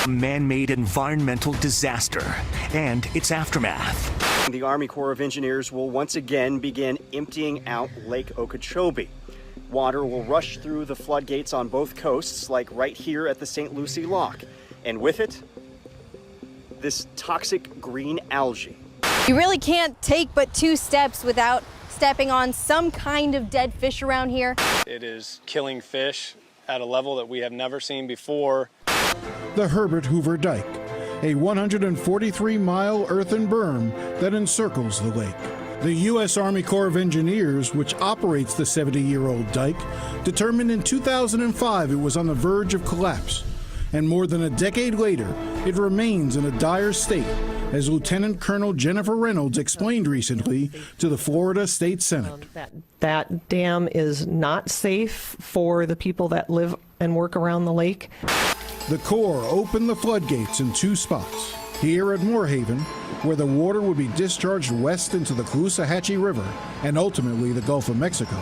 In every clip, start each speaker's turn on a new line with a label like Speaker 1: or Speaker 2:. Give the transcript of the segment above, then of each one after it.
Speaker 1: man-made environmental disaster and its aftermath.
Speaker 2: The Army Corps of Engineers will once again begin emptying out Lake Okeechobee. Water will rush through the floodgates on both coasts, like right here at the St. Lucie Lock. And with it, this toxic green algae.
Speaker 3: You really can't take but 2 steps without stepping on some kind of dead fish around here.
Speaker 4: It is killing fish at a level that we have never seen before.
Speaker 5: The Herbert Hoover Dike, a 143-mile earthen berm that encircles the lake. The U.S. Army Corps of Engineers, which operates the 70-year-old dike, determined in 2005 it was on the verge of collapse. And more than a decade later, it remains in a dire state, as Lieutenant Colonel Jennifer Reynolds explained recently to the Florida State Senate.
Speaker 6: That dam is not safe for the people that live and work around the lake.
Speaker 5: The Corps opened the floodgates in 2 spots. Here at Moorhaven, where the water would be discharged west into the Caloosahatchee River and ultimately the Gulf of Mexico,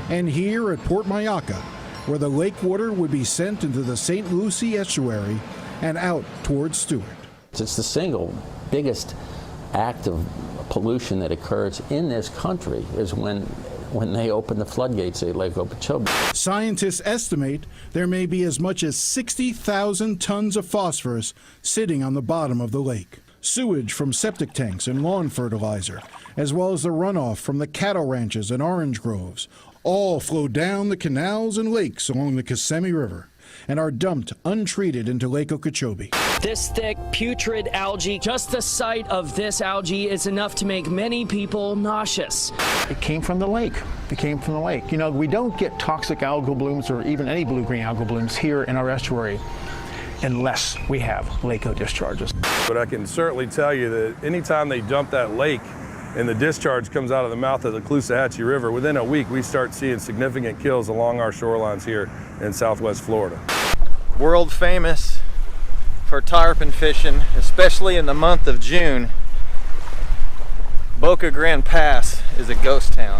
Speaker 5: and here at Port Mayaca, where the lake water would be sent into the St. Lucie estuary and out towards Stewart.
Speaker 7: It's the single biggest act of pollution that occurs in this country is when they open the floodgates at Lake Okeechobee.
Speaker 5: Scientists estimate there may be as much as 60,000 tons of phosphorus sitting on the bottom of the lake. Sewage from septic tanks and lawn fertilizer, as well as the runoff from the cattle ranches and orange groves, all flow down the canals and lakes along the Kissimmee River and are dumped untreated into Lake Okeechobee.
Speaker 8: This thick, putrid algae, just the sight of this algae is enough to make many people nauseous.
Speaker 9: It came from the lake. It came from the lake. You know, we don't get toxic algal blooms or even any blue-green algal blooms here in our estuary unless we have Lake O discharges.
Speaker 10: But I can certainly tell you that anytime they dump that lake and the discharge comes out of the mouth of the Caloosahatchee River, within a week we start seeing significant kills along our shorelines here in southwest Florida.
Speaker 11: World famous for tarpon fishing, especially in the month of June. Boca Grande Pass is a ghost town.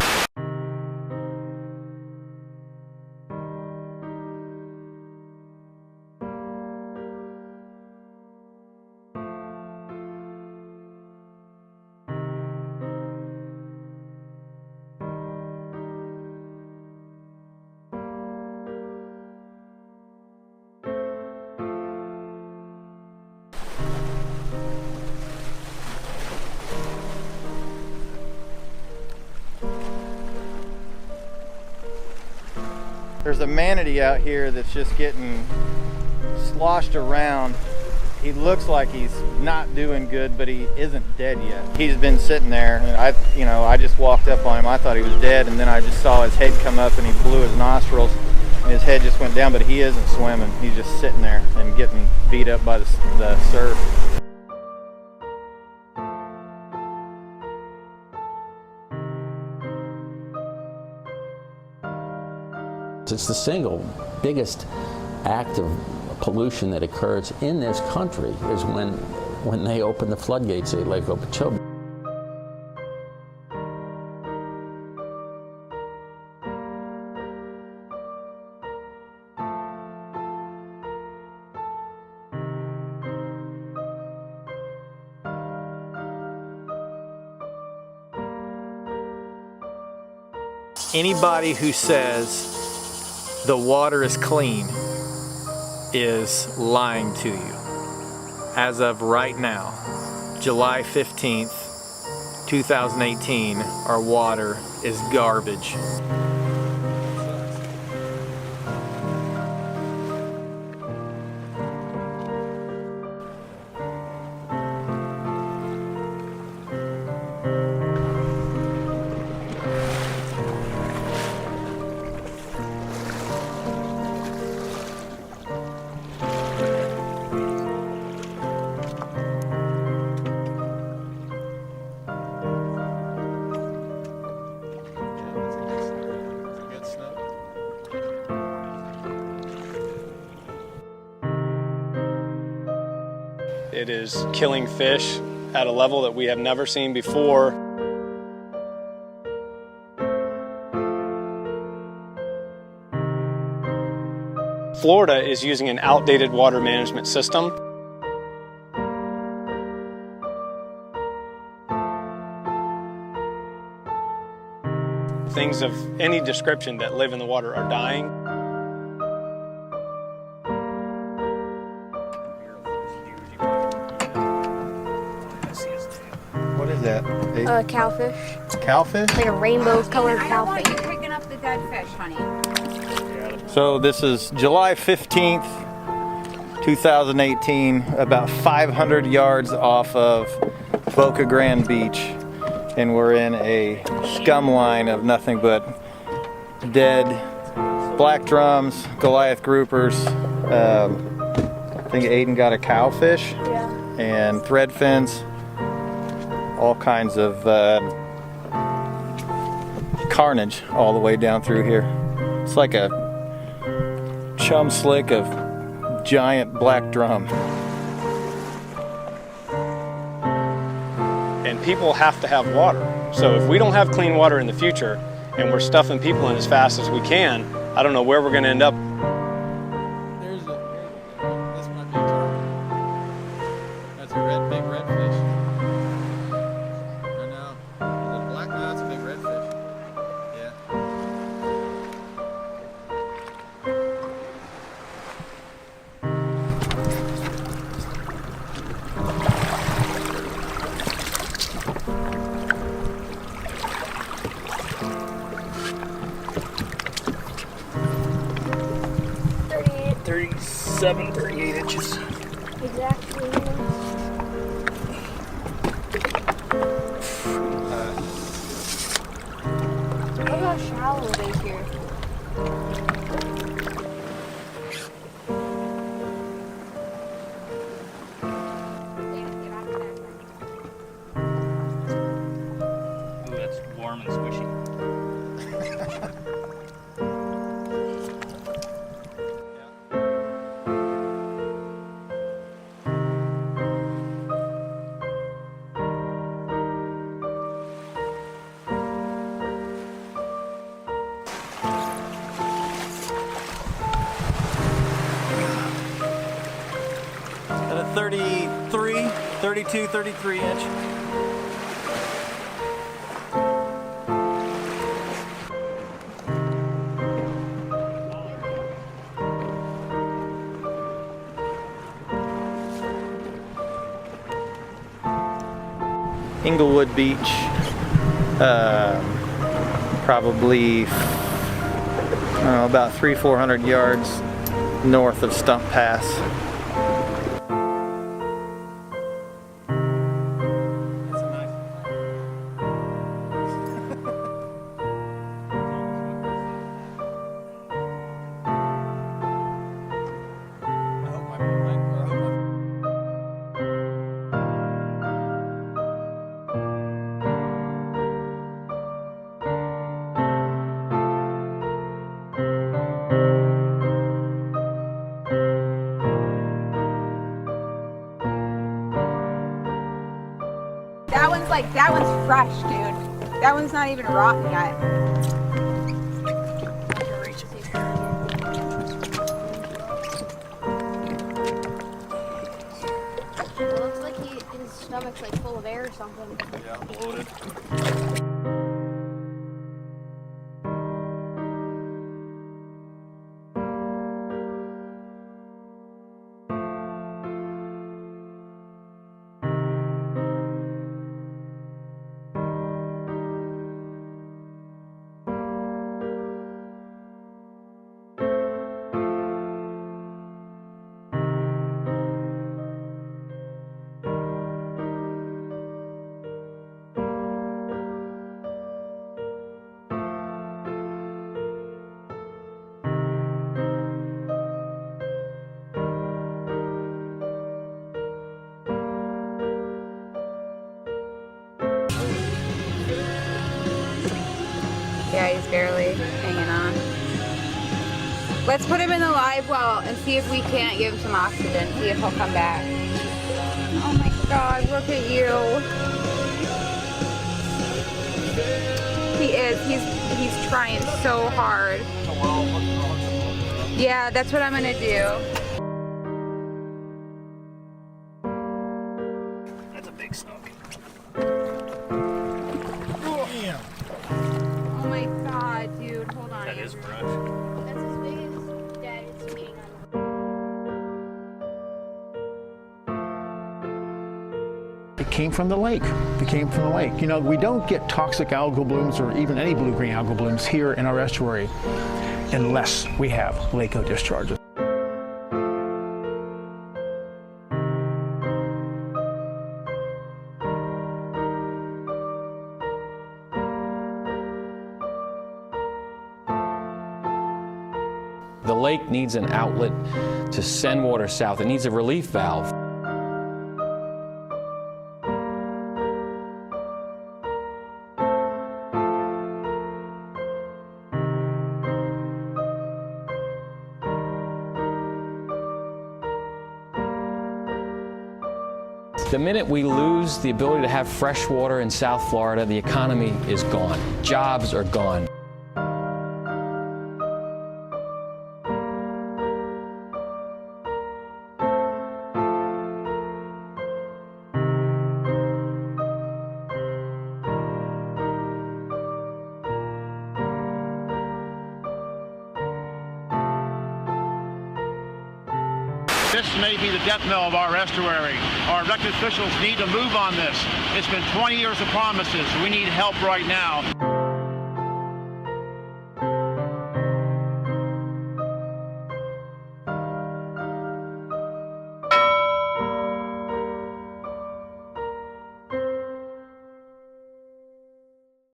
Speaker 11: There's a manatee out here that's just getting sloshed around. He looks like he's not doing good, but he isn't dead yet. He's been sitting there, and I just walked up on him. I thought he was dead, and then I just saw his head come up, and he blew his nostrils, and his head just went down. But he isn't swimming. He's just sitting there and getting beat up by the surf.
Speaker 7: It's the single biggest act of pollution that occurs in this country is when they open the floodgates at Lake Okeechobee.
Speaker 11: Anybody who says the water is clean is lying to you. As of right now, July 15th, 2018, our water is garbage.
Speaker 4: It is killing fish at a level that we have never seen before. Florida is using an outdated water management system. things of any description that live in the water are dying.
Speaker 11: What is that?
Speaker 3: Cowfish.
Speaker 11: Cowfish?
Speaker 3: Like a rainbow-colored
Speaker 12: I don't want you
Speaker 3: cowfish.
Speaker 12: picking up the dead fish, honey.
Speaker 11: So this is July 15th, 2018, about 500 yards off of Boca Grande Beach, and we're in a scum line of nothing but dead black drums, Goliath groupers. I think Aiden got a cowfish, and thread fins, all kinds of carnage all the way down through here. It's like a chum slick of giant black drum.
Speaker 4: And people have to have water. So if we don't have clean water in the future and we're stuffing people in as fast as we can, I don't know where we're going to end up.
Speaker 11: This might be a turtle. That's a big redfish. I know. Is it a black? No, it's a big redfish. Yeah.
Speaker 3: $38.
Speaker 8: 37, 38 inches.
Speaker 3: Exactly. Look how shallow it is here.
Speaker 8: Ooh, that's warm and squishy.
Speaker 11: At a 32, 33 inch. Englewood Beach, probably, I don't know, about 300-400 yards north of Stump Pass.
Speaker 12: That one's fresh, dude. That one's not even rotten yet.
Speaker 3: It looks like his stomach's like full of air or something.
Speaker 11: Yeah, bloated.
Speaker 12: Yeah, he's barely hanging on. Let's put him in the live well and see if we can't give him some oxygen, see if he'll come back. Oh my God, look at you. He is, he's trying so hard. Yeah, that's what I'm gonna do.
Speaker 8: That's a big snook.
Speaker 12: Oh my God.
Speaker 9: It came from the lake. It came from the lake. You know, we don't get toxic algal blooms or even any blue-green algal blooms here in our estuary unless we have Lake discharges.
Speaker 13: The lake needs an outlet to send water south. It needs a relief valve. The minute we lose the ability to have fresh water in South Florida, the economy is gone. Jobs are gone.
Speaker 14: This may be the death knell of our estuary. Our elected officials need to move on this. It's been 20 years of promises. We need help right now.